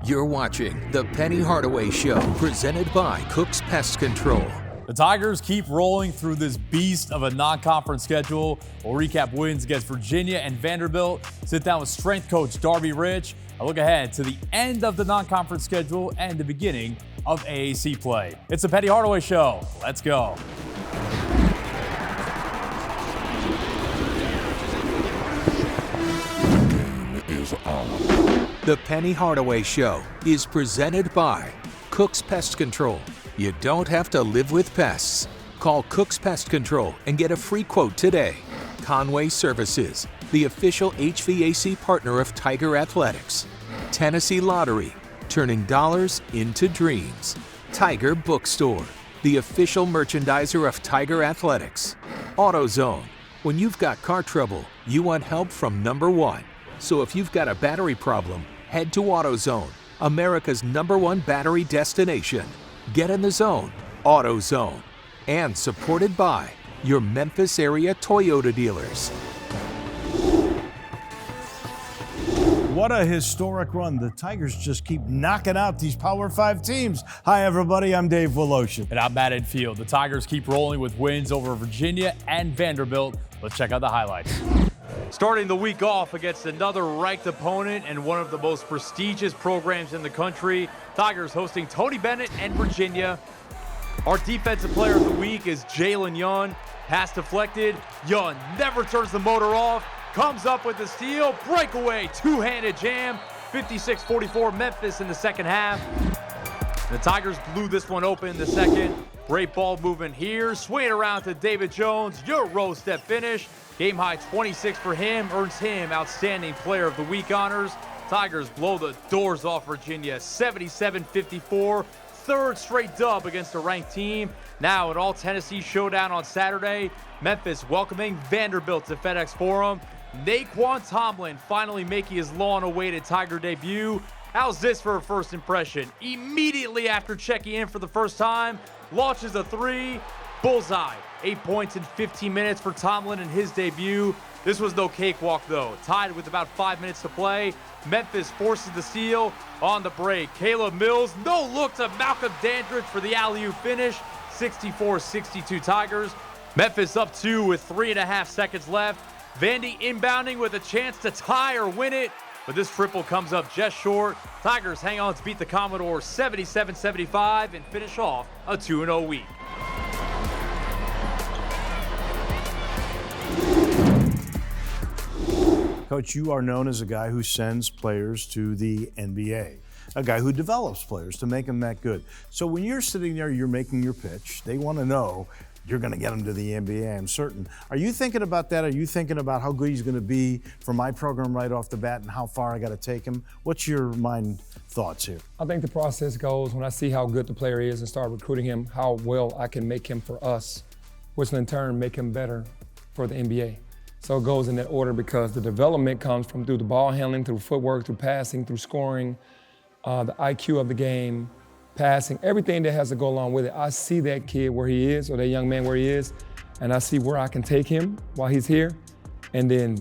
You're watching The Penny Hardaway Show, presented by Cooks Pest Control. The Tigers keep rolling through this beast of a non-conference schedule. We'll recap wins against Virginia and Vanderbilt, sit down with strength coach Darby Rich, and look ahead to the end of the non-conference schedule and the beginning of AAC play. It's The Penny Hardaway Show. Let's go. The Penny Hardaway Show is presented by Cooks Pest Control. You don't have to live with pests. Call Cooks Pest Control and get a free quote today. Conway Services, the official HVAC partner of Tiger Athletics. Tennessee Lottery, turning dollars into dreams. Tiger Bookstore, the official merchandiser of Tiger Athletics. AutoZone, when you've got car trouble, you want help from number one. So if you've got a battery problem, head to AutoZone, America's #1 battery destination. Get in the zone, AutoZone. And supported by your Memphis area Toyota dealers. What a historic run. The Tigers just keep knocking out these Power 5 teams. Hi, everybody. I'm Dave Woloshyn. And I'm Matt Enfield. The Tigers keep rolling with wins over Virginia and Vanderbilt. Let's check out the highlights. Starting the week off against another ranked opponent and one of the most prestigious programs in the country, Tigers hosting Tony Bennett and Virginia. Our defensive player of the week is Jalen Young. Pass deflected. Young never turns the motor off. Comes up with the steal. Breakaway. Two-handed jam. 56-44 Memphis in the second half. The Tigers blew this one open in the second. Great ball movement here. Swing it around to David Jones. Euro step finish. Game high 26 for him. Earns him outstanding player of the week honors. Tigers blow the doors off Virginia 77-54. Third straight dub against a ranked team. Now an all-Tennessee showdown on Saturday. Memphis welcoming Vanderbilt to FedEx Forum. Naquan Tomlin finally making his long-awaited Tiger debut. How's this for a first impression? Immediately after checking in for the first time, launches a three. Bullseye. 8 points in 15 minutes for Tomlin in his debut. This was no cakewalk, though. Tied with about 5 minutes to play. Memphis forces the steal on the break. Caleb Mills, no look to Malcolm Dandridge for the alley-oop finish. 64-62 Tigers. Memphis up 2 with 3.5 seconds left. Vandy inbounding with a chance to tie or win it, but this triple comes up just short. Tigers hang on to beat the Commodores 77-75 and finish off a 2-0 week. Coach, you are known as a guy who sends players to the NBA, a guy who develops players to make them that good. So when you're sitting there, you're making your pitch, they want to know you're going to get them to the NBA, I'm certain. Are you thinking about that? Are you thinking about how good he's going to be for my program right off the bat and how far I got to take him? What's your mind thoughts here? I think the process goes when I see how good the player is and start recruiting him, how well I can make him for us, which will in turn make him better for the NBA. So it goes in that order because the development comes from through the ball handling, through footwork, through passing, through scoring, the IQ of the game, passing, everything that has to go along with it. I see that kid where he is, or that young man where he is, and I see where I can take him while he's here, and then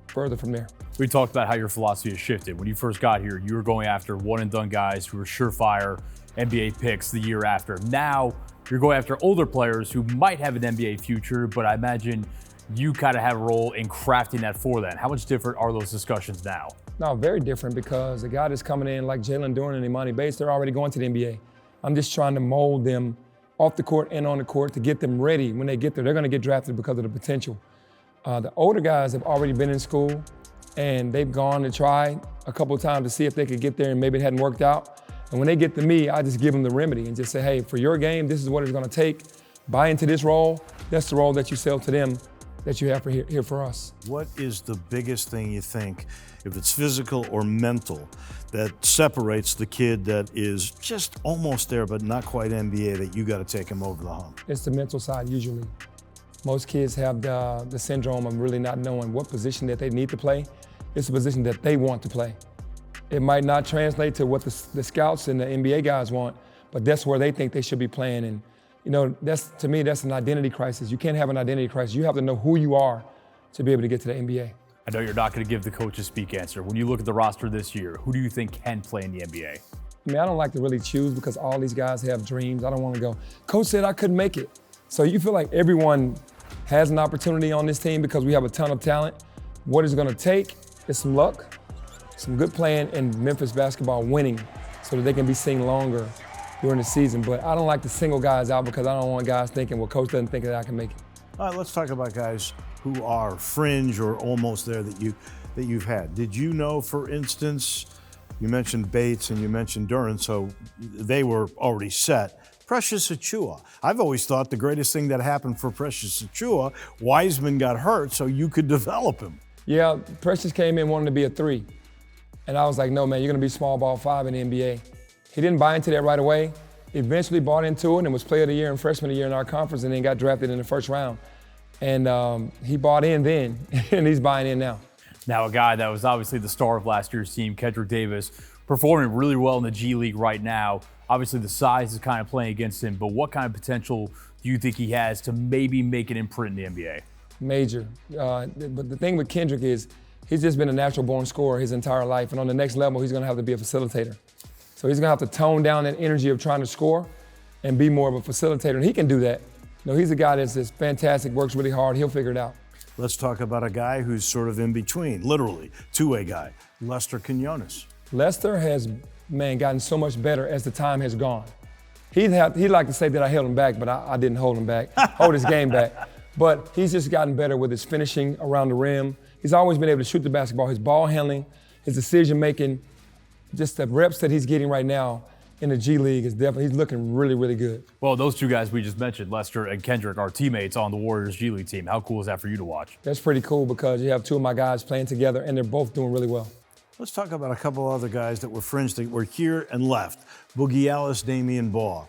further from there. We talked about how your philosophy has shifted. When you first got here, you were going after one-and-done guys who were surefire NBA picks the year after. Now, you're going after older players who might have an NBA future, but I imagine you kind of have a role in crafting that for them. How much different are those discussions now? No, very different because the guy that's coming in like Jalen Duren and Imani Bates, they're already going to the NBA. I'm just trying to mold them off the court and on the court to get them ready. When they get there, they're going to get drafted because of the potential. The older guys have already been in school and they've gone and tried a couple of times to see if they could get there and maybe it hadn't worked out. And when they get to me, I just give them the remedy and just say, hey, for your game, this is what it's going to take. Buy into this role. That's the role that you sell to them that you have here for us. What is the biggest thing you think, if it's physical or mental, that separates the kid that is just almost there but not quite NBA, that you got to take him over the hump? It's the mental side usually. Most kids have the syndrome of really not knowing what position that they need to play. It's the position that they want to play. It might not translate to what the scouts and the NBA guys want, but that's where they think they should be playing. And you know, to me, that's an identity crisis. You can't have an identity crisis. You have to know who you are to be able to get to the NBA. I know you're not going to give the coaches speak answer. When you look at the roster this year, who do you think can play in the NBA? I mean, I don't like to really choose because all these guys have dreams. I don't want to go, coach said I couldn't make it. So you feel like everyone has an opportunity on this team because we have a ton of talent. What it's going to take is some luck, some good playing, and Memphis basketball winning so that they can be seen longer during the season. But I don't like to single guys out because I don't want guys thinking, well, coach doesn't think that I can make it. All right, let's talk about guys who are fringe or almost there that you've had. Did you know, for instance, you mentioned Bates and you mentioned Duran, so they were already set. Precious Achiuwa. I've always thought the greatest thing that happened for Precious Achiuwa, Wiseman got hurt so you could develop him. Yeah, Precious came in wanting to be a 3. And I was like, no, man, you're going to be small ball 5 in the NBA. He didn't buy into that right away. Eventually bought into it and was player of the year and freshman of the year in our conference and then got drafted in the first round. And he bought in then, and he's buying in now. Now, a guy that was obviously the star of last year's team, Kendrick Davis, performing really well in the G League right now. Obviously, the size is kind of playing against him, but what kind of potential do you think he has to maybe make an imprint in the NBA? Major. But the thing with Kendrick is he's just been a natural-born scorer his entire life, and on the next level, he's going to have to be a facilitator. So he's going to have to tone down that energy of trying to score and be more of a facilitator, and he can do that. You know, he's a guy that's just fantastic, works really hard. He'll figure it out. Let's talk about a guy who's sort of in between, literally, two-way guy, Lester Quinones. Lester has, man, gotten so much better as the time has gone. He'd like to say that I held him back, but I didn't hold him back, hold his game back. But he's just gotten better with his finishing around the rim. He's always been able to shoot the basketball, his ball handling, his decision-making, just the reps that he's getting right now in the G League is definitely, he's looking really, really good. Well, those two guys we just mentioned, Lester and Kendrick, are teammates on the Warriors G League team. How cool is that for you to watch? That's pretty cool because you have two of my guys playing together and they're both doing really well. Let's talk about a couple other guys that were fringe that were here and left. Boogie Ellis, Damian Baugh.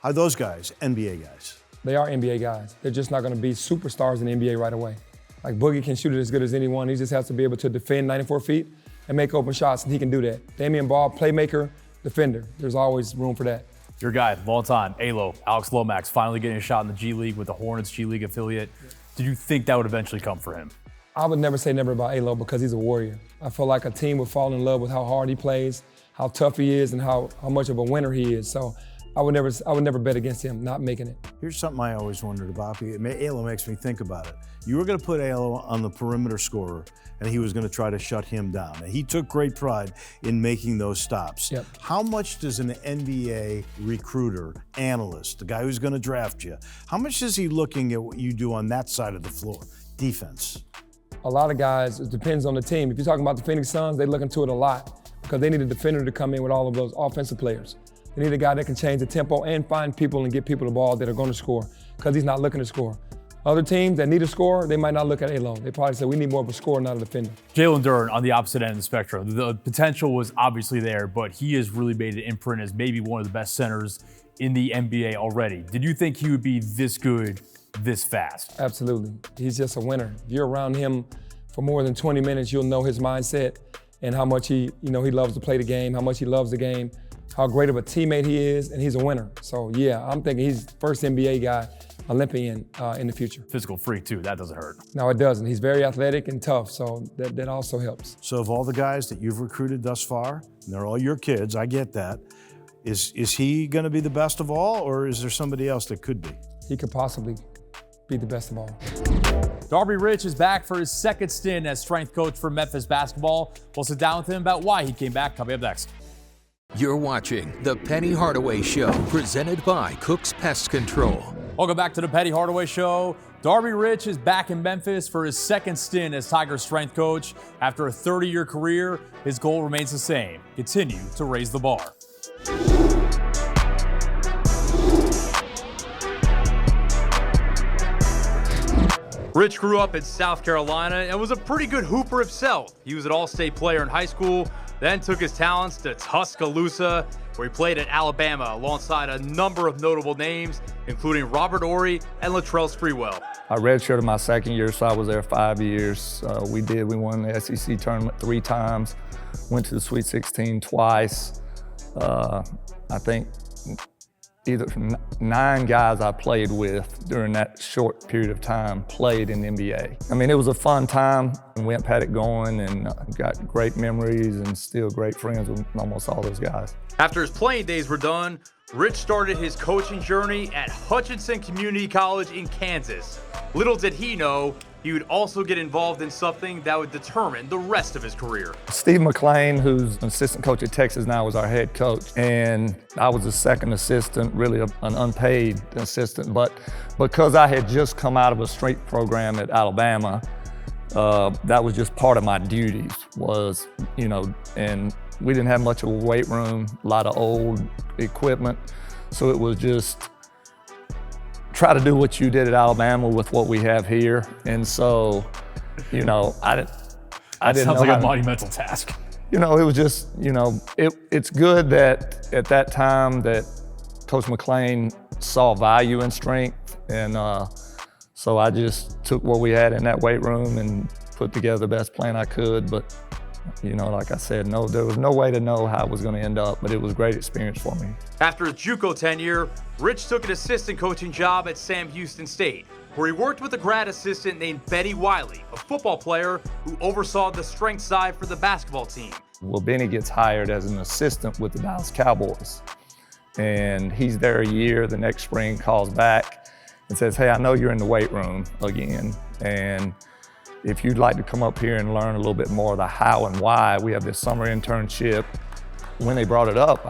Are those guys NBA guys? They are NBA guys. They're just not going to be superstars in the NBA right away. Like Boogie can shoot it as good as anyone. He just has to be able to defend 94 feet and make open shots, and he can do that. Damian Baugh, playmaker, defender. There's always room for that. Your guy, long time, ALO, Alex Lomax, finally getting a shot in the G League with the Hornets G League affiliate. Did you think that would eventually come for him? I would never say never about ALO because he's a warrior. I feel like a team would fall in love with how hard he plays, how tough he is, and how much of a winner he is. So I would never bet against him not making it. Here's something I always wondered about. ALO makes me think about it. You were going to put ALO on the perimeter scorer, and he was going to try to shut him down. And he took great pride in making those stops. Yep. How much does an NBA recruiter, analyst, the guy who's going to draft you, how much is he looking at what you do on that side of the floor? Defense. A lot of guys, it depends on the team. If you're talking about the Phoenix Suns, they look into it a lot because they need a defender to come in with all of those offensive players. They need a guy that can change the tempo and find people and get people the ball that are going to score because he's not looking to score. Other teams that need a scorer, they might not look at ALO. They probably say, we need more of a scorer, not a defender. Jalen Duren on the opposite end of the spectrum. The potential was obviously there, but he has really made an imprint as maybe one of the best centers in the NBA already. Did you think he would be this good, this fast? Absolutely. He's just a winner. If you're around him for more than 20 minutes, you'll know his mindset and how much he loves to play the game, how much he loves the game, how great of a teammate he is, and he's a winner. So yeah, I'm thinking he's first NBA guy, Olympian in the future. Physical freak too, that doesn't hurt. No, it doesn't. He's very athletic and tough, so that also helps. So of all the guys that you've recruited thus far, and they're all your kids, I get that, is he gonna be the best of all, or is there somebody else that could be? He could possibly be the best of all. Darby Rich is back for his second stint as strength coach for Memphis basketball. We'll sit down with him about why he came back. Coming up next. You're watching The Penny Hardaway Show, presented by Cooks Pest Control. Welcome back to The Penny Hardaway Show. Darby Rich is back in Memphis for his second stint as Tiger strength coach. After a 30-year career, his goal remains the same: continue to raise the bar. Rich grew up in South Carolina and was a pretty good hooper himself. He was an all-state player in high school, then took his talents to Tuscaloosa, where he played at Alabama alongside a number of notable names, including Robert Horry and Latrell Sprewell. I redshirted my second year, so I was there 5 years. We won the SEC tournament 3 times, went to the Sweet 16 twice. I think either 9 guys I played with during that short period of time played in the NBA. I mean, it was a fun time, and we had it going and got great memories and still great friends with almost all those guys. After his playing days were done, Rich started his coaching journey at Hutchinson Community College in Kansas. Little did he know, he would also get involved in something that would determine the rest of his career. Steve McClain, who's an assistant coach at Texas now, was our head coach. And I was a second assistant, really an unpaid assistant. But because I had just come out of a strength program at Alabama, that was just part of my duties was, and we didn't have much of a weight room, a lot of old equipment. So it was just try to do what you did at Alabama with what we have here. And so, I didn't Sounds know like a monumental task. It was just, it's good that at that time that Coach McClain saw value in strength. And so I just took what we had in that weight room and put together the best plan I could. But, like I said, there was no way to know how it was going to end up, but it was a great experience for me. After his JUCO tenure, Rich took an assistant coaching job at Sam Houston State, where he worked with a grad assistant named Benny Wiley, a football player who oversaw the strength side for the basketball team. Well, Benny gets hired as an assistant with the Dallas Cowboys, and he's there a year. The next spring calls back and says, "Hey, I know you're in the weight room again, and if you'd like to come up here and learn a little bit more of the how and why, we have this summer internship." When they brought it up,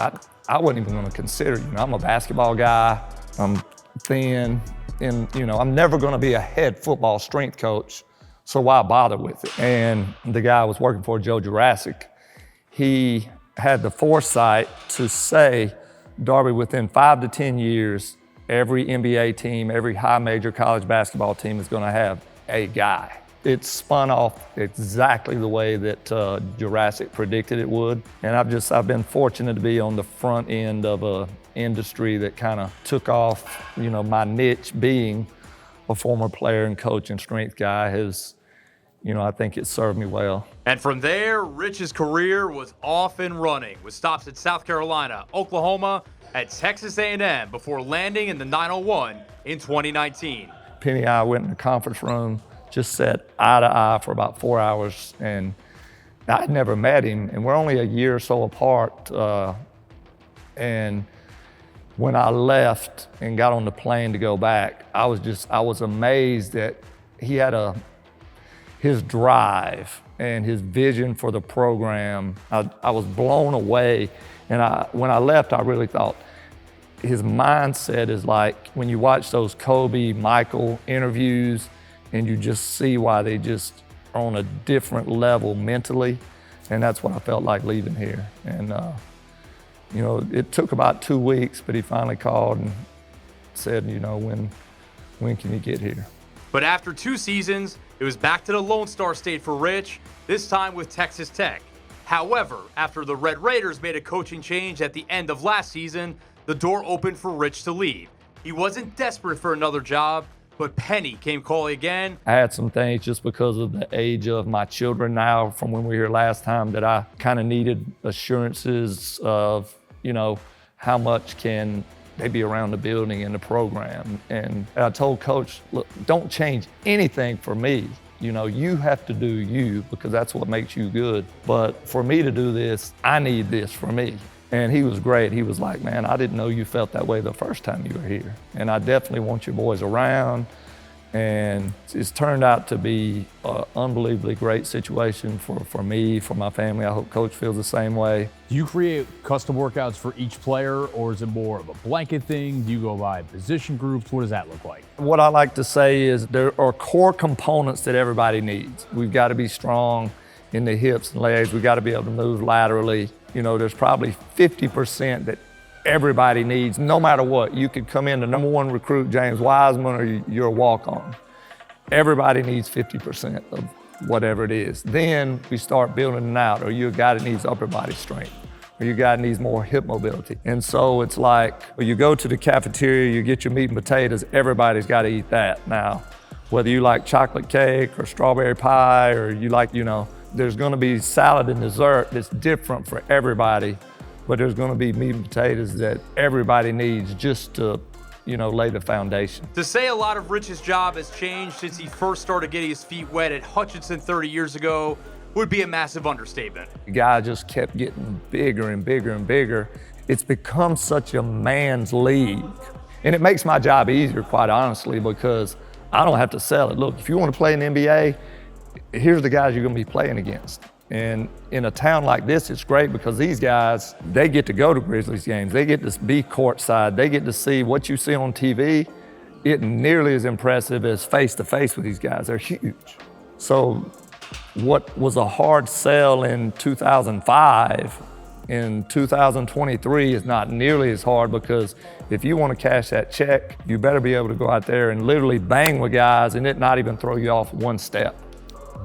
I wasn't even going to consider, I'm a basketball guy, I'm thin, and I'm never going to be a head football strength coach, so why bother with it? And the guy I was working for, Joe Jurassic, he had the foresight to say, Darby, within 5 to 10 years, every NBA team, every high major college basketball team is going to have a guy. It spun off exactly the way that Jurassic predicted it would. And I've been fortunate to be on the front end of a industry that kind of took off. My niche being a former player and coach and strength guy has, I think it served me well. And from there, Rich's career was off and running with stops at South Carolina, Oklahoma, at Texas A&M before landing in the 901 in 2019. Penny and I went in the conference room, just sat eye to eye for about 4 hours, and I'd never met him, and we're only a year or so apart. And when I left and got on the plane to go back, I was amazed that he had his drive and his vision for the program. I was blown away, and when I left, I really thought his mindset is like when you watch those Kobe, Michael interviews, and you just see why they just are on a different level mentally. And that's what I felt like leaving here. And, it took about 2 weeks, but he finally called and said, when can you get here? But after 2 seasons, it was back to the Lone Star State for Rich, this time with Texas Tech. However, after the Red Raiders made a coaching change at the end of last season, the door opened for Rich to leave. He wasn't desperate for another job, but Penny came calling again. I had some things just because of the age of my children now from when we were here last time that I kind of needed assurances of, how much can they be around the building and the program. And I told Coach, look, don't change anything for me. You have to do you because that's what makes you good. But for me to do this, I need this for me. And he was great. He was like, man, I didn't know you felt that way the first time you were here. And I definitely want your boys around. And it's turned out to be an unbelievably great situation for me, for my family. I hope Coach feels the same way. Do you create custom workouts for each player, or is it more of a blanket thing? Do you go by position groups? What does that look like? What I like to say is there are core components that everybody needs. We've got to be strong in the hips and legs. We've got to be able to move laterally. There's probably 50% that everybody needs, no matter what. You could come in the #1 recruit, James Wiseman, or you're a walk-on. Everybody needs 50% of whatever it is. Then we start building it out, or you're a guy that needs upper body strength, or you're a guy that needs more hip mobility. And so it's like, you go to the cafeteria, you get your meat and potatoes, everybody's got to eat that. Now, whether you like chocolate cake or strawberry pie, or you like, there's going to be salad and dessert that's different for everybody. but there's going to be meat and potatoes that everybody needs just to, lay the foundation. To say a lot of Rich's job has changed since he first started getting his feet wet at Hutchinson 30 years ago would be a massive understatement. The guy just kept getting bigger and bigger and bigger. It's become such a man's league. And it makes my job easier, quite honestly, because I don't have to sell it. Look, if you want to play in the NBA, here's the guys you're going to be playing against. And in a town like this, it's great because these guys, they get to go to Grizzlies games. They get to be courtside. They get to see what you see on TV. It nearly as impressive as face-to-face with these guys. They're huge. So what was a hard sell in 2005, in 2023 is not nearly as hard, because if you want to cash that check, you better be able to go out there and literally bang with guys and it not even throw you off one step.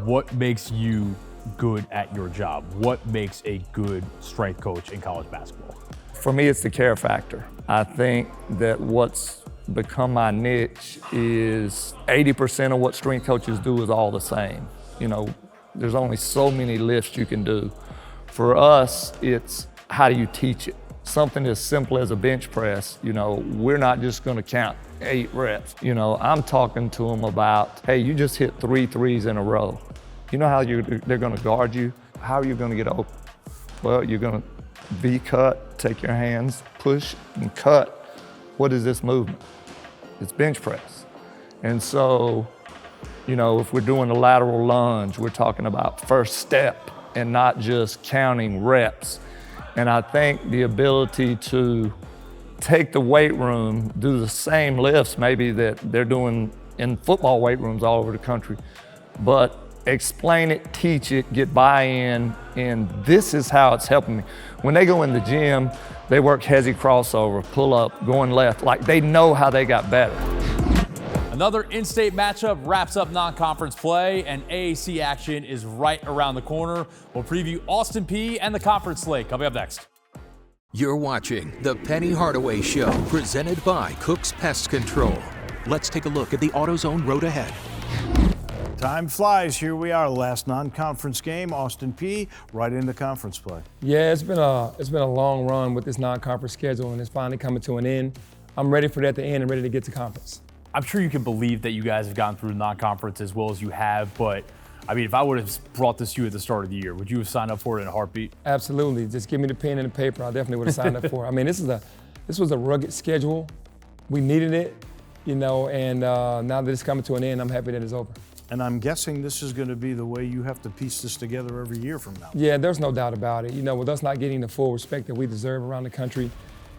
What makes you good at your job? What makes a good strength coach in college basketball? For me, it's the care factor. I think that what's become my niche is 80% of what strength coaches do is all the same. There's only so many lifts you can do. For us, it's how do you teach it? Something as simple as a bench press, we're not just gonna count 8 reps. I'm talking to them about, hey, you just hit 3 threes in a row. You know how they're gonna guard you? How are you gonna get open? Well, you're gonna V-cut, take your hands, push and cut. What is this movement? It's bench press. And so, if we're doing a lateral lunge, we're talking about first step and not just counting reps. And I think the ability to take the weight room, do the same lifts maybe that they're doing in football weight rooms all over the country, but explain it, teach it, get buy-in, and this is how it's helping me. When they go in the gym, they work hezzy crossover, pull up, going left, like they know how they got better. Another in-state matchup wraps up non-conference play, and AAC action is right around the corner. We'll preview Austin Peay and the conference slate coming up next. You're watching the Penny Hardaway Show, presented by Cooks Pest Control. Let's take a look at the AutoZone road ahead. Time flies. Here we are, last non-conference game. Austin Peay right into conference play. Yeah, it's been a long run with this non-conference schedule, and it's finally coming to an end. I'm ready for that to end and ready to get to conference. I'm sure you can believe that you guys have gone through non-conference as well as you have, but if I would have brought this to you at the start of the year, would you have signed up for it in a heartbeat? Absolutely. Just give me the pen and the paper. I definitely would have signed up for it. This was a rugged schedule. We needed it, and now that it's coming to an end, I'm happy that it's over. And I'm guessing this is going to be the way you have to piece this together every year from now. Yeah, there's no doubt about it. With us not getting the full respect that we deserve around the country,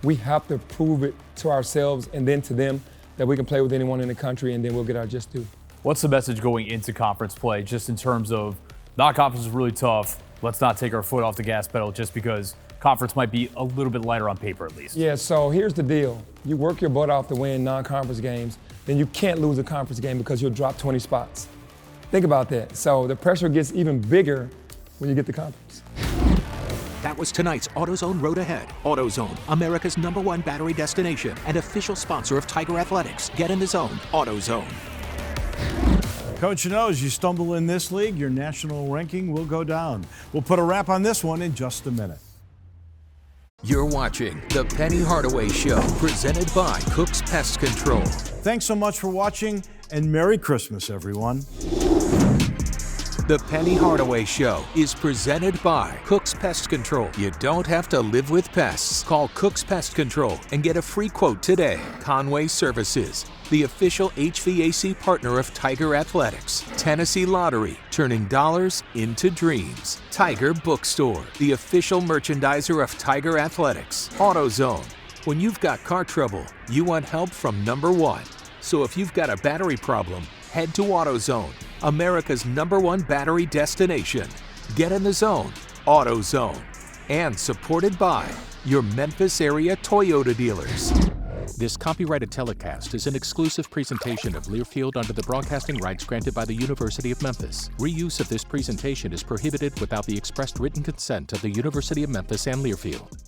we have to prove it to ourselves and then to them that we can play with anyone in the country, and then we'll get our just due. What's the message going into conference play, just in terms of non-conference is really tough, let's not take our foot off the gas pedal just because conference might be a little bit lighter on paper at least? Yeah, so here's the deal. You work your butt off to win non-conference games, then you can't lose a conference game because you'll drop 20 spots. Think about that. So the pressure gets even bigger when you get to conference. That was tonight's AutoZone Road Ahead. AutoZone, America's #1 battery destination and official sponsor of Tiger Athletics. Get in the zone, AutoZone. Coach knows you stumble in this league, your national ranking will go down. We'll put a wrap on this one in just a minute. You're watching the Penny Hardaway Show, presented by Cooks Pest Control. Thanks so much for watching, and Merry Christmas, everyone. The Penny Hardaway Show is presented by Cooks Pest Control. You don't have to live with pests. Call Cooks Pest Control and get a free quote today. Conway Services, the official HVAC partner of Tiger Athletics. Tennessee Lottery, turning dollars into dreams. Tiger Bookstore, the official merchandiser of Tiger Athletics. AutoZone, when you've got car trouble, you want help from #1. So if you've got a battery problem, head to AutoZone, America's #1 battery destination. Get in the zone, AutoZone. And supported by your Memphis area Toyota dealers. This copyrighted telecast is an exclusive presentation of Learfield under the broadcasting rights granted by the University of Memphis. Reuse of this presentation is prohibited without the expressed written consent of the University of Memphis and Learfield.